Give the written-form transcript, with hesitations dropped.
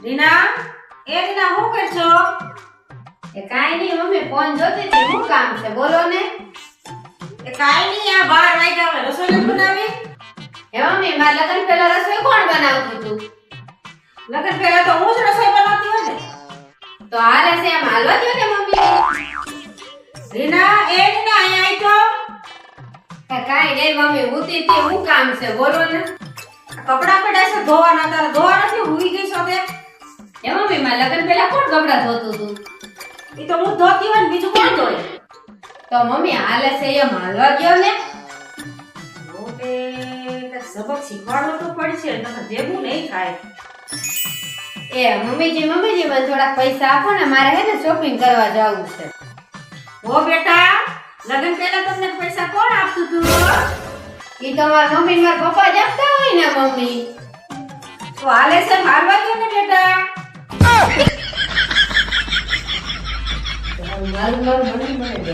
રીના રીના હું કરશો? એ કાઈ નહીં મમ્મી ફોન જોતી હતી શું કામ છે બોલો ને. કાઈ નહીં આ 12 વાગ્યા હવે રસોઈ નથી બનાવી. એ મમ્મી મારા લગ્ન પહેલા રસોઈ કોણ બનાવતું હતું? લગન પહેલા તો હું જ રસોઈ બનાવતી હોય ને. તો હાલે છે એમ હાલવા દો ને મમ્મી. રીના રીના અહીંયા આવી તો કાઈ નહીં મમ્મી ઉતી હતી શું કામ છે બોલો ને. કપડા પડ્યા છે ધોવાના, તારા ધોવા નથી હુઈ ગઈ છો તે. એ મમ્મી મારા લગ્ન પહેલા કોણ કપડા ધોતું હતું? ઈ તો હું ધોતી હોય ને બીજું કોણ ધોય? તો મમ્મી હાલે છે એમ હાલવા દો ને. ઓકે તો સબક શીખવાડવો તો પડશે નકર ભેગું નહીં થાય. એ મમ્મીજી મને થોડા પૈસા આપો ને મારે હે ને શોપિંગ કરવા જવું છે. હો બેટા લગન પહેલા તમને પૈસા કોણ આપતું હતું? ઈ તો મારા મમ્મી ને મારા પપ્પા જ આપતા હોય ને મમ્મી. તો હાલે છે મારવા દો ને બેટા. મારું મમ્મી મને દે.